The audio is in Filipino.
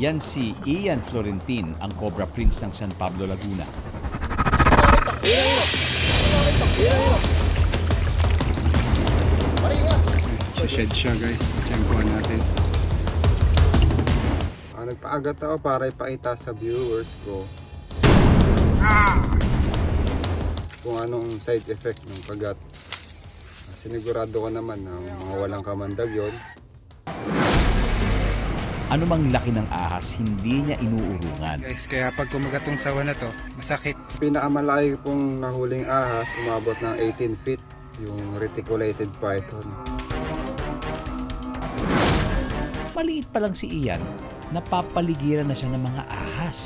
Yan si Ian Florentin, ang Cobra Prince ng San Pablo, Laguna. Shed siya guys, tiyempohan natin. Nagpaagat ako para ipakita sa viewers ko kung anong side effect ng kagat. Sinigurado ko naman na mga walang kamandag yon. Ano mang laki ng ahas, hindi niya inuurungan. Guys, kaya pag kumagat tong sawa na to, masakit. Pinakamalaki pong nahuling ahas, umabot ng 18 feet, yung reticulated python. Maliit pa lang si Ian, napapaligiran na siya ng mga ahas.